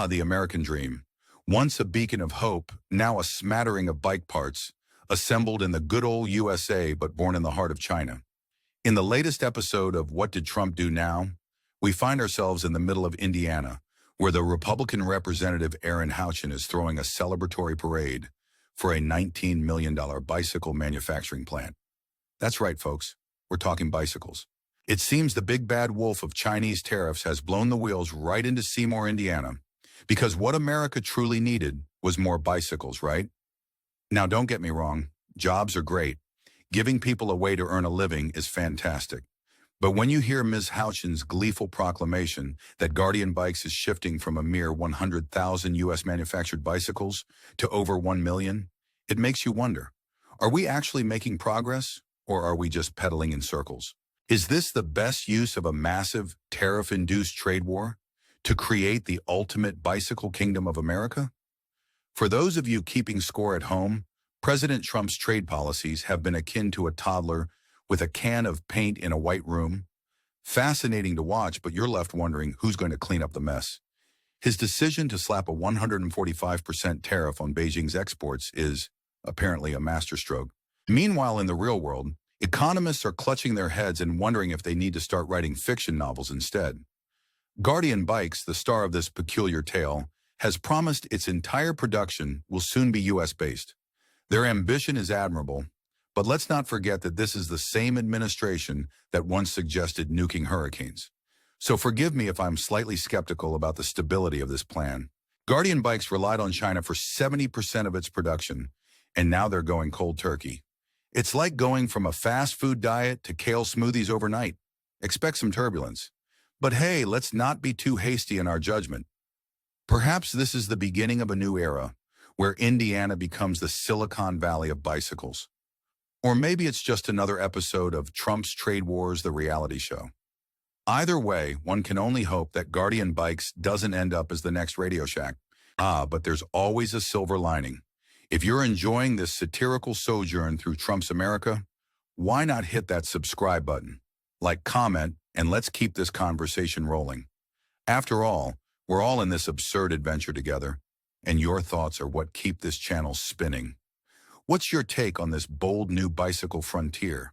The American dream. Once a beacon of hope, now a smattering of bike parts, assembled in the good old USA but born in the heart of China. In the latest episode of What Did Trump Do Now?, we find ourselves in the middle of Indiana, where the Republican Representative Aaron Houchin is throwing a celebratory parade for a $19 million bicycle manufacturing plant. That's right, folks. We're talking bicycles. It seems the big bad wolf of Chinese tariffs has blown the wheels right into Seymour, Indiana, because what America truly needed was more bicycles, right? Now, don't get me wrong. Jobs are great. Giving people a way to earn a living is fantastic. But when you hear Ms. Houchin's gleeful proclamation that Guardian Bikes is shifting from a mere 100,000 U.S. manufactured bicycles to over 1 million, it makes you wonder, are we actually making progress, or are we just pedaling in circles? Is this the best use of a massive tariff-induced trade war to create the ultimate bicycle kingdom of America? For those of you keeping score at home, President Trump's trade policies have been akin to a toddler with a can of paint in a white room. Fascinating to watch, but you're left wondering who's going to clean up the mess. His decision to slap a 145% tariff on Beijing's exports is, apparently, a masterstroke. Meanwhile, in the real world, economists are clutching their heads and wondering if they need to start writing fiction novels instead. Guardian Bikes, the star of this peculiar tale, has promised its entire production will soon be U.S.-based. Their ambition is admirable, but let's not forget that this is the same administration that once suggested nuking hurricanes. So forgive me if I'm slightly skeptical about the stability of this plan. Guardian Bikes relied on China for 70% of its production, and now they're going cold turkey. It's like going from a fast food diet to kale smoothies overnight. Expect some turbulence. But hey, let's not be too hasty in our judgment. Perhaps this is the beginning of a new era, where Indiana becomes the Silicon Valley of bicycles. Or maybe it's just another episode of Trump's Trade Wars, the reality show. Either way, one can only hope that Guardian Bikes doesn't end up as the next Radio Shack. But there's always a silver lining. If you're enjoying this satirical sojourn through Trump's America, why not hit that subscribe button, like, comment, and let's keep this conversation rolling. After all, we're all in this absurd adventure together, and your thoughts are what keep this channel spinning. What's your take on this bold new bicycle frontier?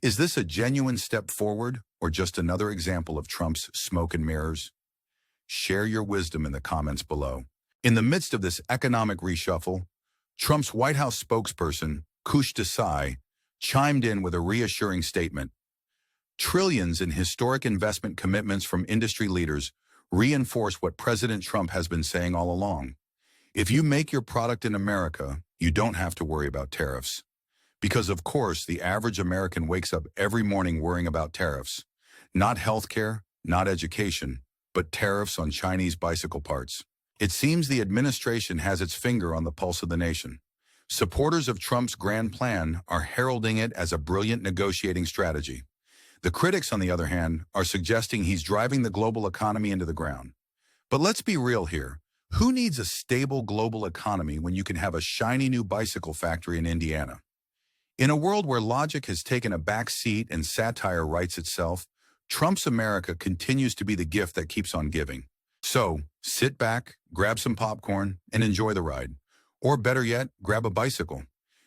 Is this a genuine step forward or just another example of Trump's smoke and mirrors? Share your wisdom in the comments below. In the midst of this economic reshuffle, Trump's White House spokesperson, Kush Desai, chimed in with a reassuring statement. Trillions in historic investment commitments from industry leaders reinforce what President Trump has been saying all along. If you make your product in America, you don't have to worry about tariffs. Because, of course, the average American wakes up every morning worrying about tariffs. Not healthcare, not education, but tariffs on Chinese bicycle parts. It seems the administration has its finger on the pulse of the nation. Supporters of Trump's grand plan are heralding it as a brilliant negotiating strategy. The critics, on the other hand, are suggesting he's driving the global economy into the ground. But let's be real here. Who needs a stable global economy when you can have a shiny new bicycle factory in Indiana? In a world where logic has taken a back seat and satire writes itself, Trump's America continues to be the gift that keeps on giving. So, sit back, grab some popcorn, and enjoy the ride. Or better yet, grab a bicycle.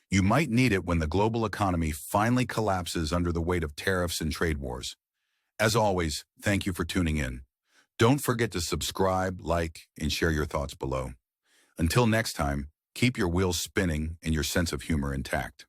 You might need it when the global economy finally collapses under the weight of tariffs and trade wars. As always, thank you for tuning in. Don't forget to subscribe, like, and share your thoughts below. Until next time, keep your wheels spinning and your sense of humor intact.